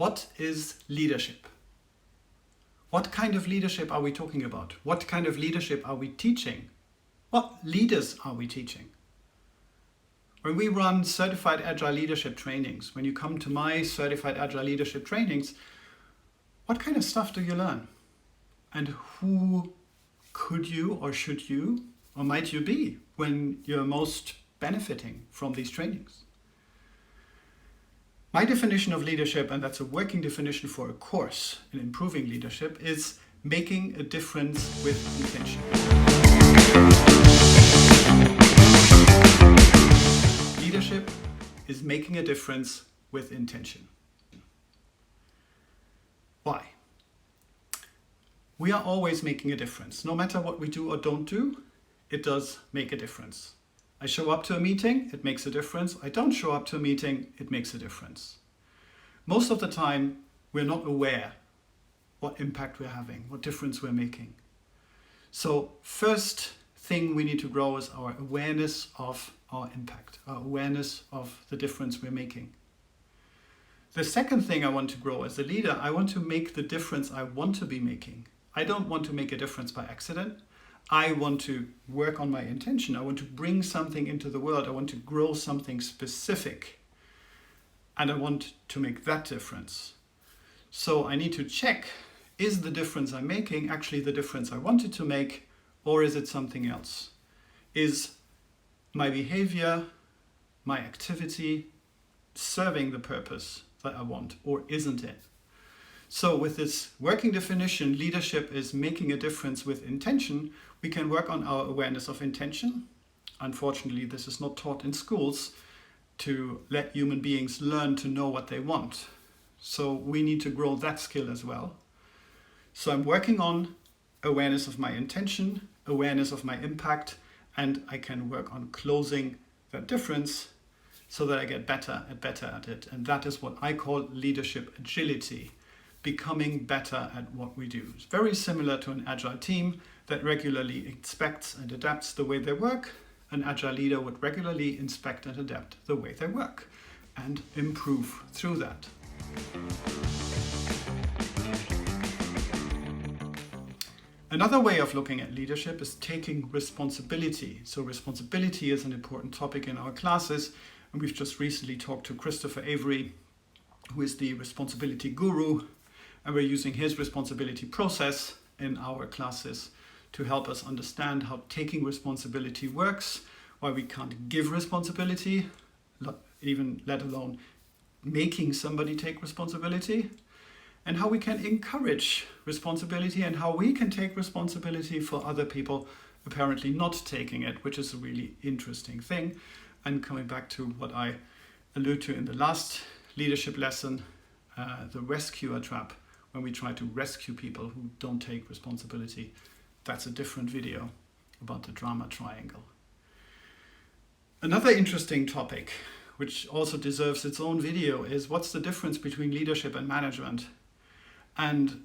What is leadership? What kind of leadership are we talking about? What kind of leadership are we teaching? What leaders are we teaching? When we run certified agile leadership trainings, when you come to my certified agile leadership trainings, what kind of stuff do you learn? And who could you or should you or might you be when you're most benefiting from these trainings? My definition of leadership, and that's a working definition for a course in improving leadership, is making a difference with intention. Leadership is making a difference with intention. Why? We are always making a difference. No matter what we do or don't do, it does make a difference. I show up to a meeting, it makes a difference. I don't show up to a meeting, it makes a difference. Most of the time, we're not aware what impact we're having, what difference we're making. So first thing we need to grow is our awareness of our impact, our awareness of the difference we're making. The second thing I want to grow as a leader, I want to make the difference I want to be making. I don't want to make a difference by accident. I want to work on my intention. I want to bring something into the world. I want to grow something specific. And I want to make that difference. So I need to check, is the difference I'm making actually the difference I wanted to make, or is it something else? Is my behavior, my activity serving the purpose that I want, or isn't it? So with this working definition, leadership is making a difference with intention. We can work on our awareness of intention. Unfortunately, this is not taught in schools to let human beings learn to know what they want. So we need to grow that skill as well. So I'm working on awareness of my intention, awareness of my impact, and I can work on closing that difference so that I get better at it. And that is what I call leadership agility. Becoming better at what we do. It's very similar to an agile team that regularly inspects and adapts the way they work. An agile leader would regularly inspect and adapt the way they work and improve through that. Another way of looking at leadership is taking responsibility. So responsibility is an important topic in our classes, and we've just recently talked to Christopher Avery, who is the responsibility guru. And we're using his responsibility process in our classes to help us understand how taking responsibility works, why we can't give responsibility, even let alone making somebody take responsibility, and how we can encourage responsibility and how we can take responsibility for other people apparently not taking it, which is a really interesting thing. And coming back to what I alluded to in the last leadership lesson, the rescuer trap. When we try to rescue people who don't take responsibility. That's a different video about the drama triangle. Another interesting topic, which also deserves its own video, is what's the difference between leadership and management? And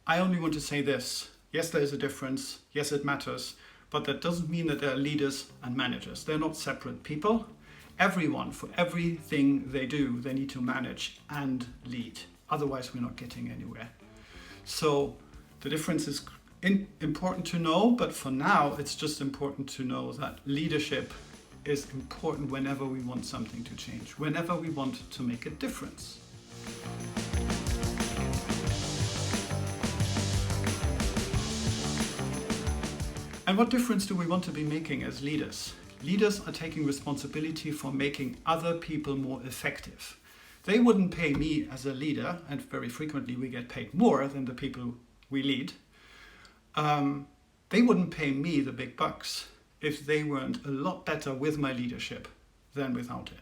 I only want to say this. Yes, there is a difference. Yes, it matters. But that doesn't mean that there are leaders and managers. They're not separate people. Everyone, for everything they do, they need to manage and lead. Otherwise, we're not getting anywhere. So the difference is important to know, but for now, it's just important to know that leadership is important whenever we want something to change, whenever we want to make a difference. And what difference do we want to be making as leaders? Leaders are taking responsibility for making other people more effective. They wouldn't pay me as a leader, and very frequently we get paid more than the people we lead. They wouldn't pay me the big bucks if they weren't a lot better with my leadership than without it.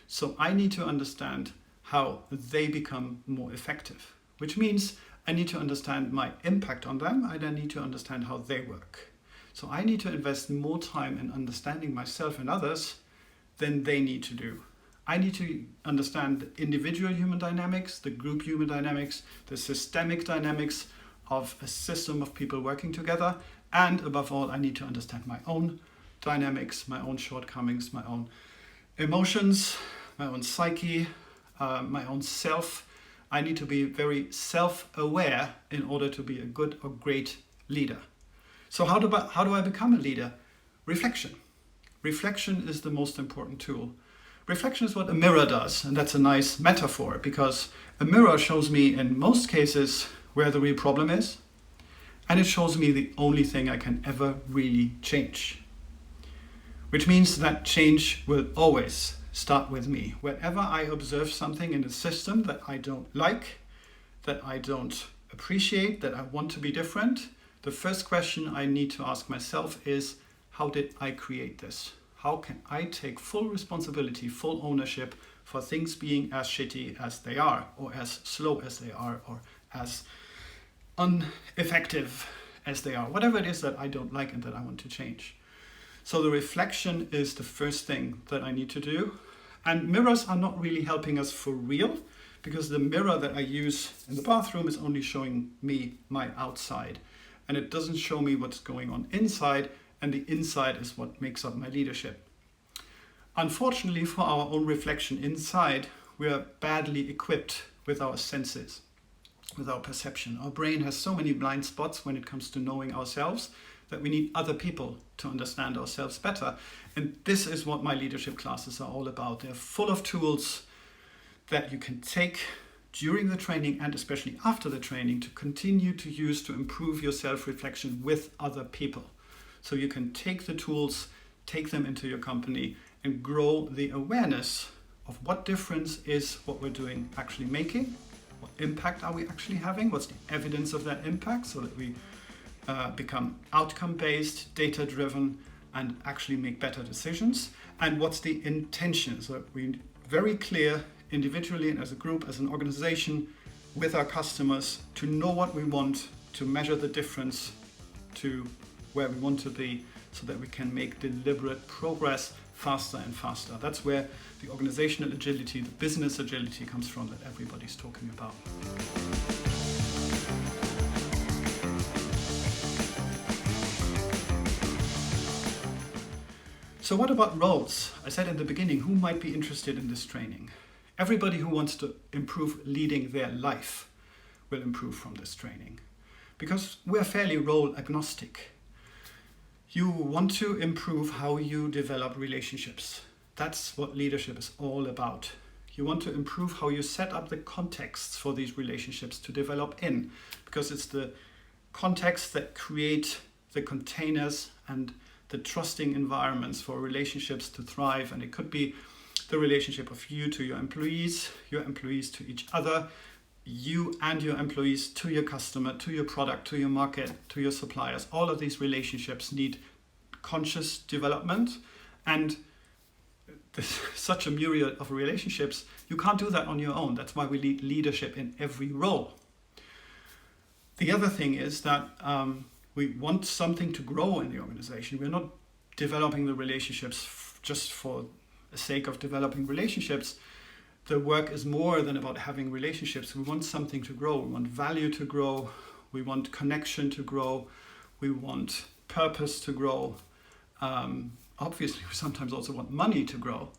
So I need to understand how they become more effective, which means I need to understand my impact on them, and I need to understand how they work. So I need to invest more time in understanding myself and others than they need to do. I need to understand individual human dynamics, the group human dynamics, the systemic dynamics of a system of people working together. And above all, I need to understand my own dynamics, my own shortcomings, my own emotions, my own psyche, my own self, I need to be very self-aware in order to be a good or great leader. So how do I become a leader? Reflection. Reflection is the most important tool. Reflection is what a mirror does, and that's a nice metaphor, because a mirror shows me in most cases where the real problem is, and it shows me the only thing I can ever really change. Which means that change will always start with me. Whenever I observe something in the system that I don't like, that I don't appreciate, that I want to be different, the first question I need to ask myself is, how did I create this? How can I take full responsibility, full ownership for things being as shitty as they are, or as slow as they are, or as ineffective as they are, whatever it is that I don't like and that I want to change. So the reflection is the first thing that I need to do. And mirrors are not really helping us for real, because the mirror that I use in the bathroom is only showing me my outside. And it doesn't show me what's going on inside, and the inside is what makes up my leadership. Unfortunately, for our own reflection inside, we are badly equipped with our senses, with our perception. Our brain has so many blind spots when it comes to knowing ourselves that we need other people to understand ourselves better. And this is what my leadership classes are all about. They're full of tools that you can take during the training and especially after the training to continue to use to improve your self-reflection with other people. So you can take the tools, take them into your company and grow the awareness of what difference is what we're doing actually making, what impact are we actually having, what's the evidence of that impact, so that we become outcome-based, data-driven, and actually make better decisions, and what's the intention, so that we're very clear individually and as a group, as an organization, with our customers, to know what we want, to measure the difference to where we want to be, so that we can make deliberate progress faster and faster. That's where the organizational agility, the business agility comes from, that everybody's talking about. So what about roles? I said in the beginning, who might be interested in this training? Everybody who wants to improve leading their life will improve from this training, because we're fairly role agnostic. You want to improve how you develop relationships. That's what leadership is all about. You want to improve how you set up the contexts for these relationships to develop in, because it's the context that create the containers and the trusting environments for relationships to thrive. And it could be the relationship of you to your employees to each other, you and your employees to your customer, to your product, to your market, to your suppliers. All of these relationships need conscious development, and there's such a myriad of relationships. You can't do that on your own. That's why we need leadership in every role. The other thing is that we want something to grow in the organization. We're not developing the relationships just for the sake of developing relationships. The work is more than about having relationships. We want something to grow. We want value to grow. We want connection to grow. We want purpose to grow. Obviously, we sometimes also want money to grow.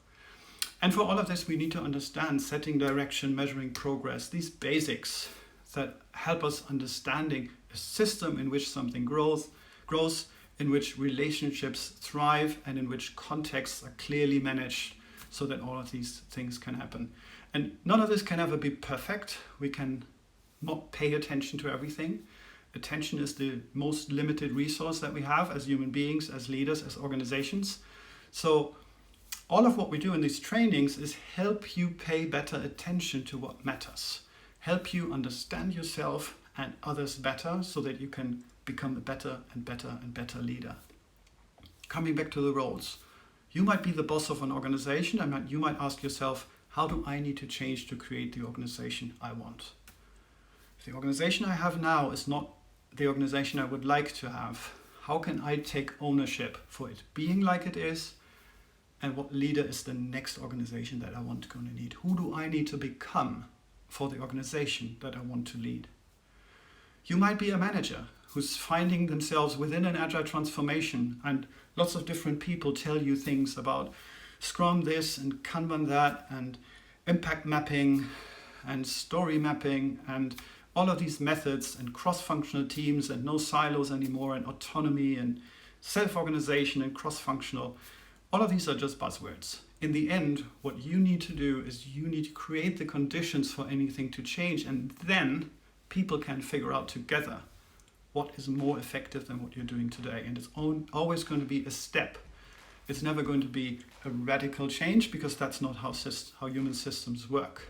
And for all of this, we need to understand setting direction, measuring progress, these basics that help us understanding a system in which something grows, in which relationships thrive, and in which contexts are clearly managed, so that all of these things can happen. And none of this can ever be perfect. We can not pay attention to everything. Attention is the most limited resource that we have as human beings, as leaders, as organizations. So all of what we do in these trainings is help you pay better attention to what matters, help you understand yourself and others better, so that you can become a better and better and better leader. Coming back to the roles. You might be the boss of an organization, and you might ask yourself, how do I need to change to create the organization I want? If the organization I have now is not the organization I would like to have, how can I take ownership for it being like it is? And what leader is the next organization that I want to need? Who do I need to become for the organization that I want to lead? You might be a manager who's finding themselves within an agile transformation, and lots of different people tell you things about Scrum this and Kanban that and impact mapping, and story mapping and all of these methods and cross-functional teams and no silos anymore and autonomy and self-organization and cross-functional, all of these are just buzzwords. In the end, what you need to do is you need to create the conditions for anything to change, and then people can figure out together what is more effective than what you're doing today. And it's always going to be a step. It's never going to be a radical change, because that's not how human systems work.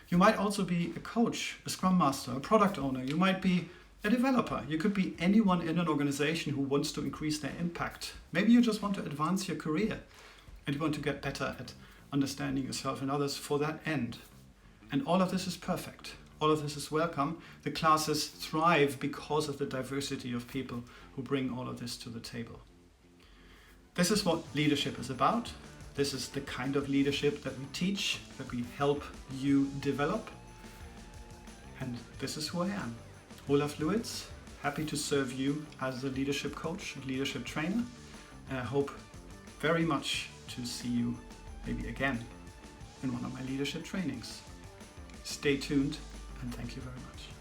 You might also be a coach, a scrum master, a product owner. You might be a developer. You could be anyone in an organization who wants to increase their impact. Maybe you just want to advance your career and you want to get better at understanding yourself and others for that end. And all of this is perfect. All of this is welcome. The classes thrive because of the diversity of people who bring all of this to the table. This is what leadership is about. This is the kind of leadership that we teach, that we help you develop. And this is who I am. Olaf Lewitz, happy to serve you as a leadership coach and leadership trainer. And I hope very much to see you maybe again in one of my leadership trainings. Stay tuned, and thank you very much.